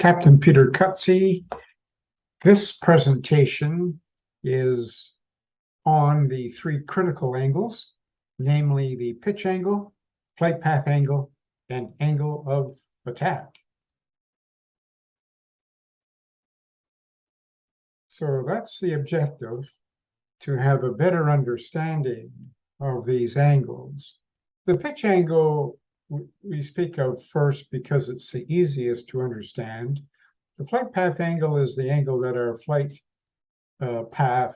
Captain Peter Cutsey. This presentation is on the three critical angles, namely the pitch angle, flight path angle, and angle of attack. So that's the objective, to have a better understanding of these angles. The pitch angle we speak of first because it's the easiest to understand. The flight path angle is the angle that our flight path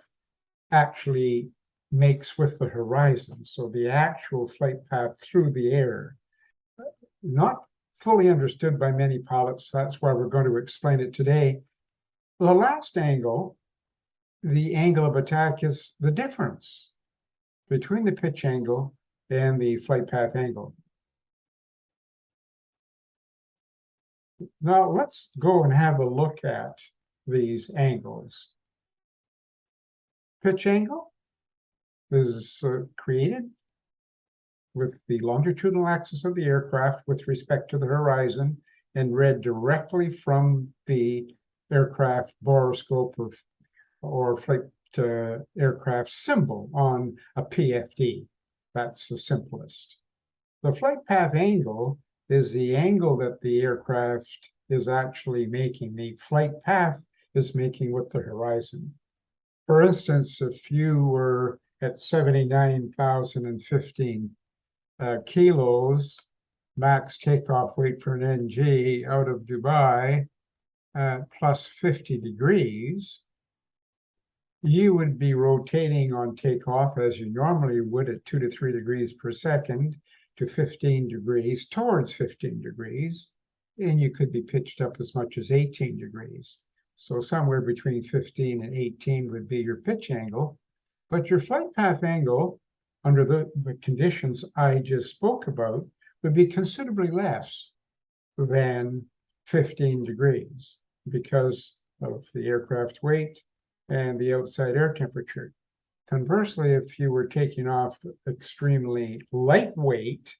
actually makes with the horizon. So the actual flight path through the air. Not fully understood by many pilots. That's why we're going to explain it today. The last angle, the angle of attack, is the difference between the pitch angle and the flight path angle. Now let's go and have a look at these angles. Pitch angle is created with the longitudinal axis of the aircraft with respect to the horizon and read directly from the aircraft borescope or flight aircraft symbol on a PFD. That's the simplest. The flight path angle is the angle that the aircraft is actually making, the flight path is making with the horizon. For instance, if you were at 79,015 kilos, max takeoff weight for an NG out of Dubai, plus 50 degrees, you would be rotating on takeoff as you normally would at 2 to 3 degrees per second to 15 degrees, towards 15 degrees, and you could be pitched up as much as 18 degrees. So somewhere between 15 and 18 would be your pitch angle. But your flight path angle, under the conditions I just spoke about, would be considerably less than 15 degrees because of the aircraft weight and the outside air temperature. Conversely, if you were taking off extremely lightweight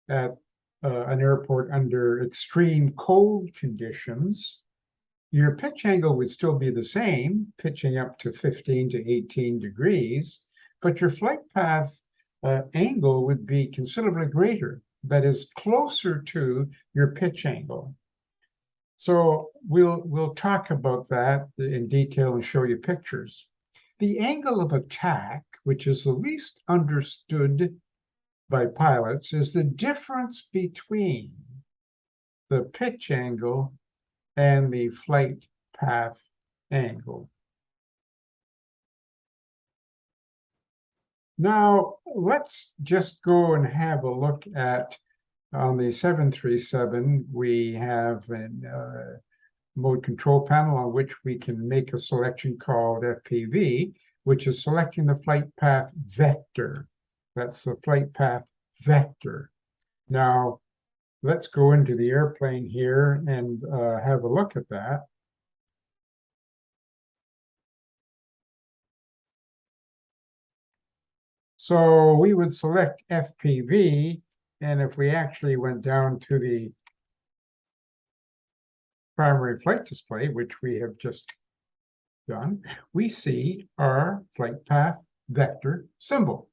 at an airport under extreme cold conditions, your pitch angle would still be the same, pitching up to 15 to 18 degrees, but your flight path angle would be considerably greater, that is closer to your pitch angle. So we'll talk about that in detail and show you pictures. The angle of attack, which is the least understood by pilots, is the difference between the pitch angle and the flight path angle. Now, let's just go and have a look at, on the 737, we have a mode control panel on which we can make a selection called FPV, which is selecting the flight path vector. That's the flight path vector. Now, let's go into the airplane here and have a look at that. So we would select FPV, and if we actually went down to the primary flight display, which we have just done, we see our flight path vector symbol.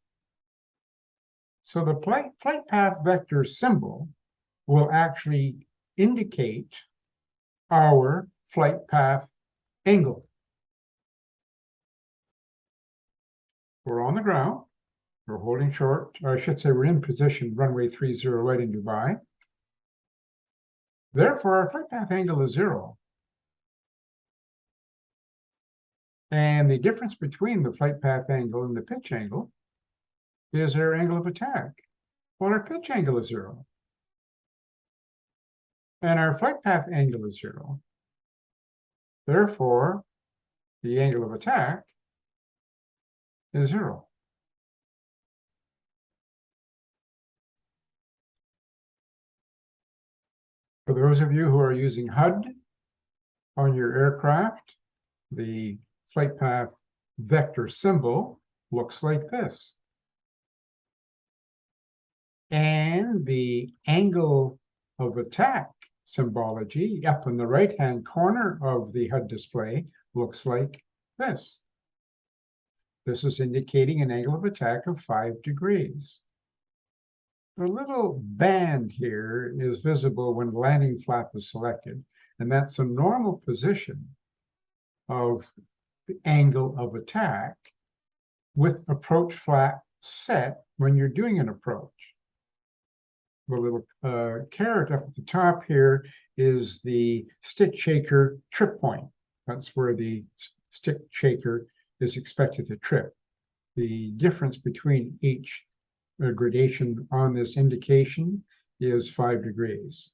So the flight path vector symbol will actually indicate our flight path angle. We're on the ground, we're holding short, or I should say we're in position, runway 30 right in Dubai. Therefore, our flight path angle is 0. And the difference between the flight path angle and the pitch angle is our angle of attack. Well, our pitch angle is 0. And our flight path angle is 0. Therefore, the angle of attack is 0. For those of you who are using HUD on your aircraft, the flight path vector symbol looks like this. And the angle of attack symbology up in the right-hand corner of the HUD display looks like this. This is indicating an angle of attack of 5 degrees. The little band here is visible when the landing flap is selected, and that's a normal position of the angle of attack with approach flap set when you're doing an approach. The little caret up at the top here is the stick shaker trip point. That's where the stick shaker is expected to trip. The difference between each gradation on this indication is 5 degrees.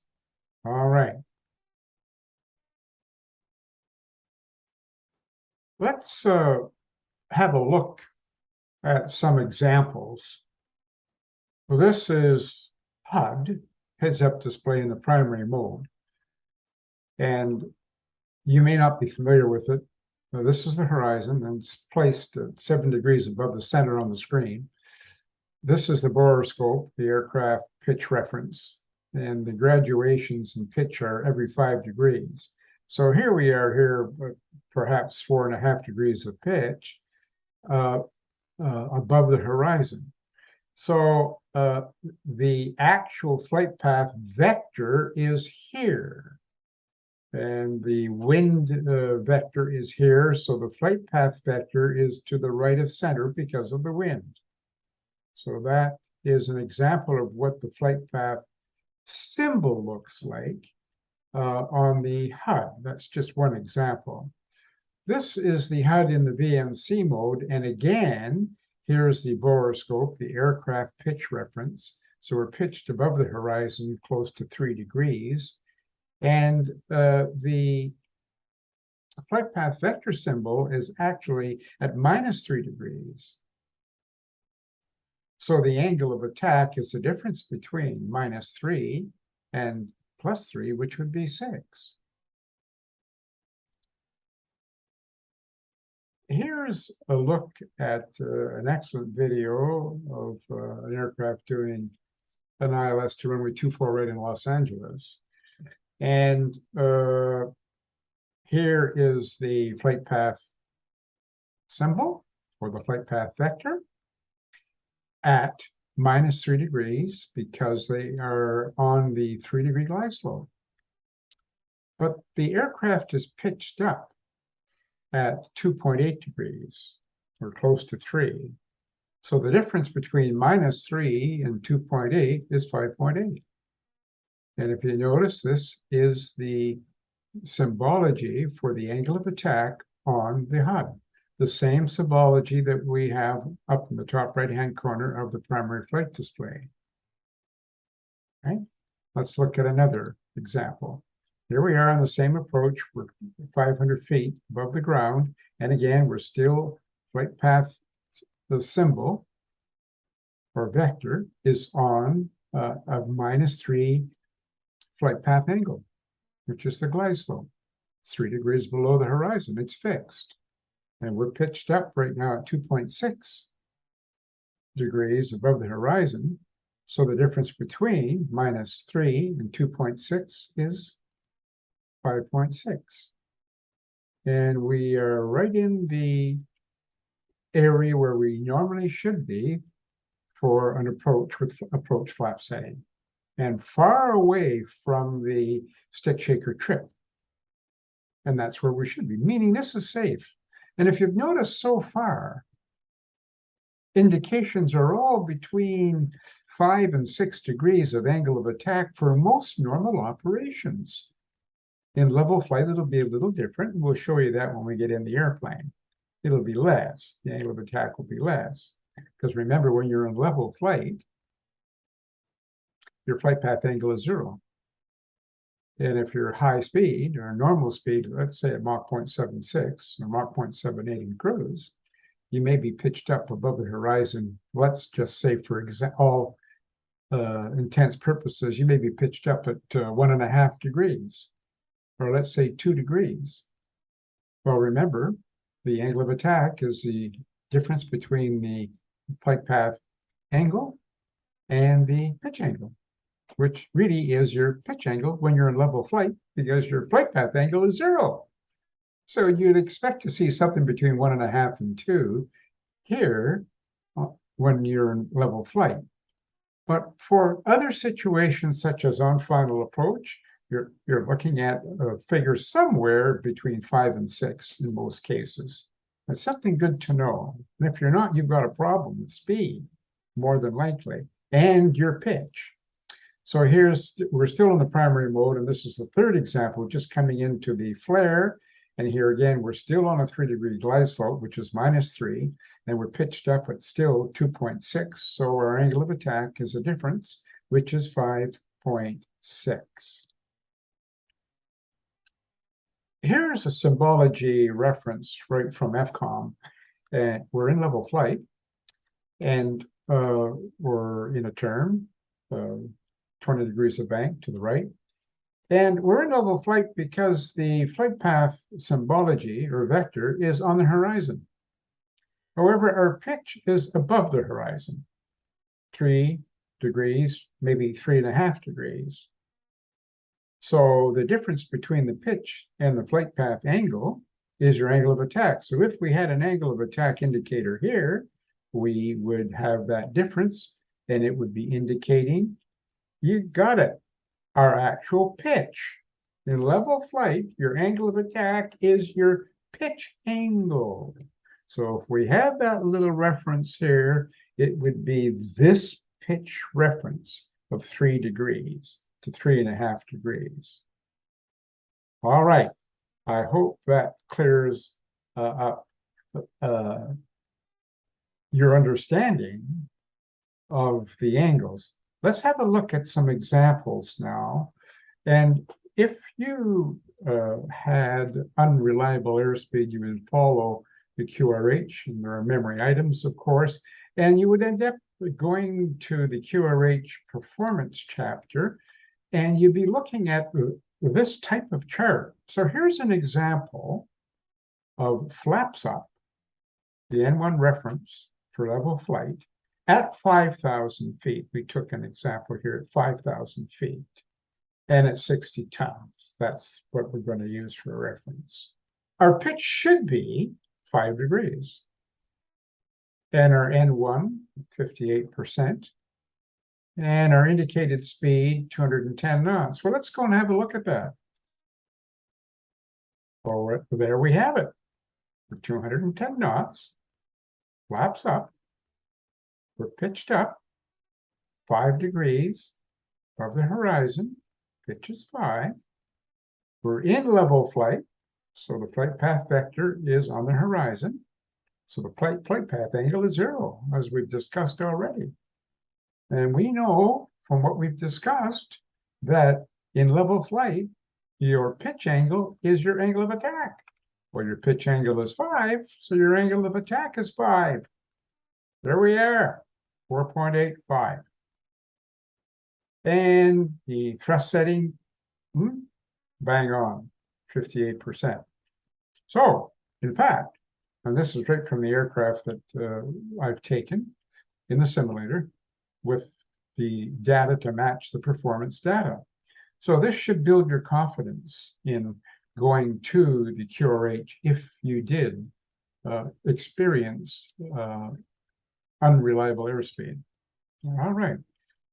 All right. Let's have a look at some examples. Well, this is HUD, heads-up display in the primary mode. And you may not be familiar with it. This is the horizon, and it's placed at 7 degrees above the center on the screen. This is the borescope, the aircraft pitch reference, and the graduations in pitch are every 5 degrees. So here we are here, perhaps 4.5 degrees of pitch above the horizon. So the actual flight path vector is here. And the wind vector is here. So the flight path vector is to the right of center because of the wind. So that is an example of what the flight path symbol looks like on the HUD. That's just one example. This is the HUD in the VMC mode. And again, here's the borescope, the aircraft pitch reference. So we're pitched above the horizon close to 3 degrees. And the flight path vector symbol is actually at -3 degrees. So the angle of attack is the difference between -3 and +3, which would be 6. Here's a look at an excellent video of an aircraft doing an ILS to runway 24 right in Los Angeles. And here is the flight path symbol, or the flight path vector, at -3 degrees because they are on the 3-degree glide slope. But the aircraft is pitched up at 2.8 degrees, or close to 3. So the difference between -3 and 2.8 is 5.8. And if you notice, this is the symbology for the angle of attack on the HUD. The same symbology that we have up in the top right-hand corner of the primary flight display. Right? Let's look at another example. Here we are on the same approach. We're 500 feet above the ground. And again, we're still flight path. The symbol or vector is on a -3 flight path angle, which is the glide slope. 3 degrees below the horizon. It's fixed. And we're pitched up right now at 2.6 degrees above the horizon. So the difference between -3 and 2.6 is 5.6. And we are right in the area where we normally should be for an approach with approach flap setting, and far away from the stick shaker trip. And that's where we should be, meaning this is safe. And if you've noticed so far, indications are all between 5 and 6 degrees of angle of attack for most normal operations. In level flight, it'll be a little different, and we'll show you that when we get in the airplane. It'll be less. The angle of attack will be less. Because remember, when you're in level flight, your flight path angle is 0. And if you're high speed or normal speed, let's say at Mach 0.76 or Mach 0.78 in cruise, you may be pitched up above the horizon. Let's just say, for all intents purposes, you may be pitched up at 1.5 degrees, or let's say 2 degrees. Well, remember, the angle of attack is the difference between the flight path angle and the pitch angle. which really is your pitch angle when you're in level flight, because your flight path angle is 0. So you'd expect to see something between 1.5 and 2 here when you're in level flight. But for other situations, such as on final approach, you're looking at a figure somewhere between 5 and 6 in most cases. That's something good to know. And if you're not, you've got a problem with speed, more than likely, and your pitch. So we're still in the primary mode, and this is the third example, just coming into the flare. And here again, we're still on a 3-degree glide slope, which is -3, and we're pitched up at still 2.6. So our angle of attack is a difference, which is 5.6. Here's a symbology reference right from FCOM. We're in level flight, and we're in a turn, 20 degrees of bank to the right. And we're in level flight because the flight path symbology or vector is on the horizon. However, our pitch is above the horizon, 3 degrees, maybe 3.5 degrees. So the difference between the pitch and the flight path angle is your angle of attack. So if we had an angle of attack indicator here, we would have that difference, and it would be indicating, you got it, our actual pitch. In level flight, your angle of attack is your pitch angle. So if we have that little reference here, it would be this pitch reference of 3 degrees to 3.5 degrees. All right, I hope that clears up your understanding of the angles. Let's have a look at some examples now. And if you had unreliable airspeed, you would follow the QRH, and there are memory items, of course, and you would end up going to the QRH performance chapter, and you'd be looking at this type of chart. So here's an example of flaps up, the N1 reference for level flight, at 5,000 feet. We took an example here at 5,000 feet, and at 60 tons. That's what we're going to use for a reference. Our pitch should be 5 degrees. And our N1, 58%. And our indicated speed, 210 knots. Well, let's go and have a look at that. Well, there we have it. For 210 knots, flaps up. We're pitched up 5 degrees above the horizon. Pitch is 5. We're in level flight, so the flight path vector is on the horizon. So the flight path angle is 0, as we've discussed already. And we know from what we've discussed that in level flight, your pitch angle is your angle of attack. Well, your pitch angle is 5, so your angle of attack is 5. There we are, 4.85. And the thrust setting, bang on, 58%. So, in fact, and this is right from the aircraft that I've taken in the simulator with the data to match the performance data. So this should build your confidence in going to the QRH if you did experience unreliable airspeed. All right,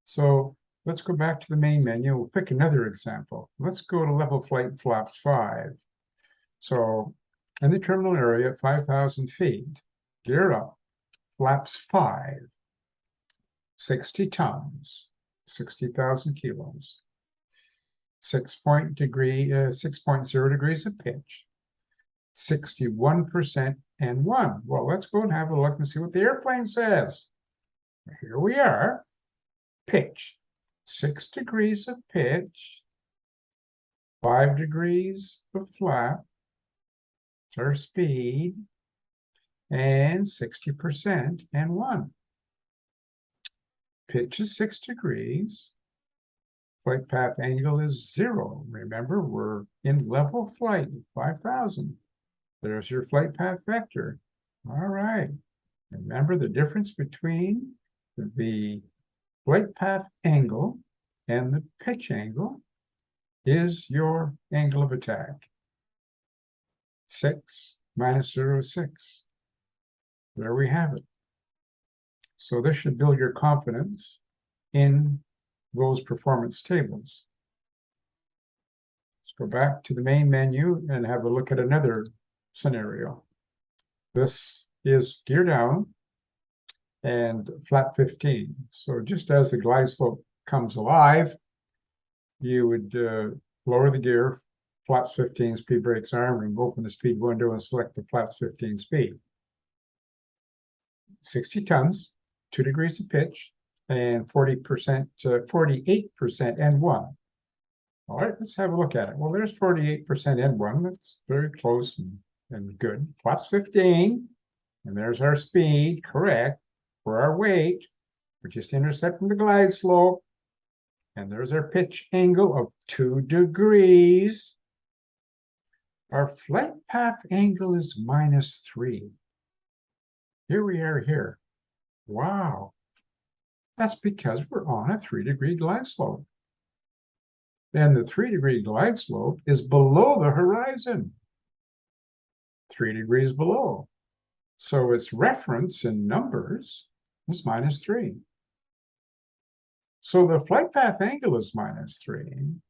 so let's go back to the main menu. We'll pick another example. Let's go to level flight flaps 5. So in the terminal area at 5,000 feet, gear up, flaps 5, 60 tons, 60,000 kilos, 6.0 degrees of pitch, 61% N1. Well, let's go and have a look and see what the airplane says. Here we are, pitch, 6 degrees of pitch, 5 degrees of flap, it's our speed, and 60% N1. Pitch is 6 degrees. Flight path angle is 0. Remember, we're in level flight, 5,000. There's your flight path vector. All right. Remember the difference between the flight path angle and the pitch angle is your angle of attack. 6 minus 0.6. There we have it. So this should build your confidence in those performance tables. Let's go back to the main menu and have a look at another scenario. This is gear down and flat 15. So just as the glide slope comes alive, you would lower the gear, flaps 15, speed brakes arm, and open the speed window and select the flaps 15 speed. 60 tons, 2 degrees of pitch, and 48% N1. All right, let's have a look at it. Well, there's 48% N1. That's very close and good. Flaps 15, and there's our speed, correct. For our weight, we're just intercepting the glide slope. And there's our pitch angle of 2 degrees. Our flight path angle is -3. Here we are here. Wow. That's because we're on a 3-degree glide slope. And the 3-degree glide slope is below the horizon. 3 degrees below. So its reference in numbers is -3. So the flight path angle is -3.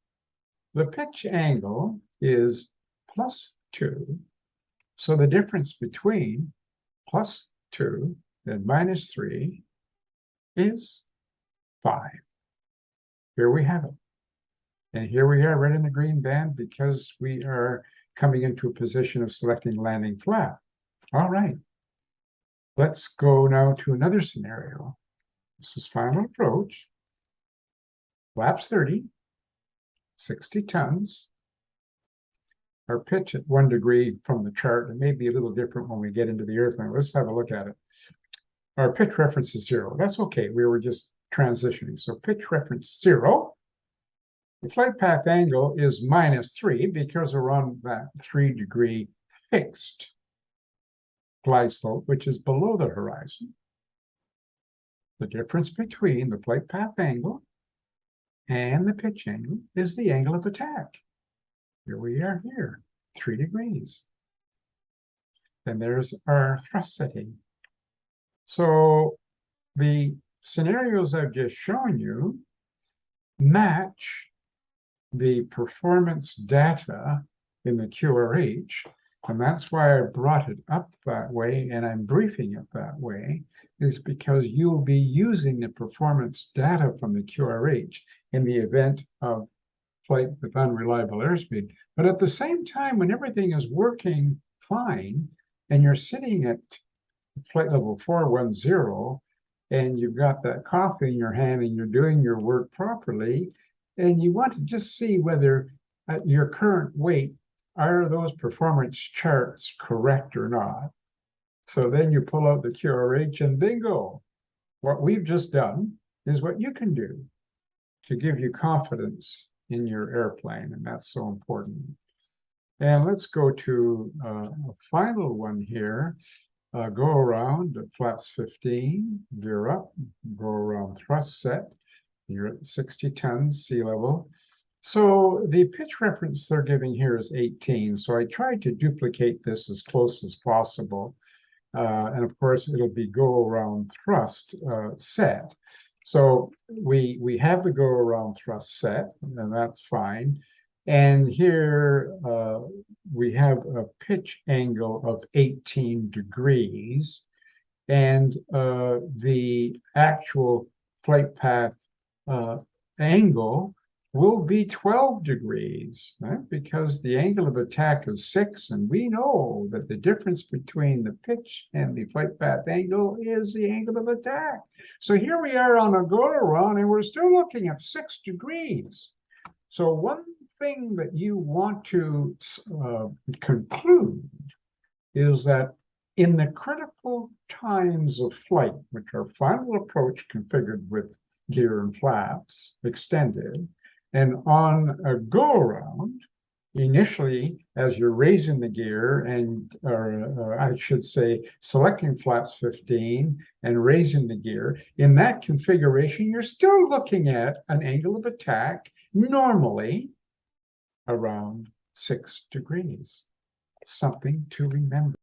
The pitch angle is +2. So the difference between +2 and -3 is 5. Here we have it. And here we are right in the green band because we are coming into a position of selecting landing flat. All right. Let's go now to another scenario. This is final approach. Flaps 30, 60 tons. Our pitch at 1 degree from the chart. It may be a little different when we get into the airplane. Let's have a look at it. Our pitch reference is 0. That's okay. We were just transitioning. So pitch reference 0. The flight path angle is -3 because we're on that 3-degree fixed glide slope, which is below the horizon. The difference between the flight path angle and the pitch angle is the angle of attack. Here we are here, 3 degrees. Then there's our thrust setting. So the scenarios I've just shown you match the performance data in the QRH, and that's why I brought it up that way and I'm briefing it that way, is because you'll be using the performance data from the QRH in the event of flight with unreliable airspeed. But at the same time, when everything is working fine and you're sitting at flight level 410 and you've got that coffee in your hand and you're doing your work properly, and you want to just see whether at your current weight, are those performance charts correct or not? So then you pull out the QRH and bingo. What we've just done is what you can do to give you confidence in your airplane, and that's so important. And let's go to a final one here. Go around at flaps 15, gear up, go around thrust set. You're at 60 tons sea level. So the pitch reference they're giving here is 18. So I tried to duplicate this as close as possible. And of course, it'll be go around thrust set. So we have the go around thrust set, and that's fine. And here we have a pitch angle of 18 degrees. And the actual flight path angle will be 12 degrees, right? Because the angle of attack is 6, and we know that the difference between the pitch and the flight path angle is the angle of attack. So here we are on a go-around, and we're still looking at 6 degrees. So one thing that you want to conclude is that in the critical times of flight, which are final approach configured with gear and flaps extended, and on a go-around, initially, as you're raising the gear and, or I should say, selecting flaps 15 and raising the gear, in that configuration, you're still looking at an angle of attack normally around 6 degrees. Something to remember.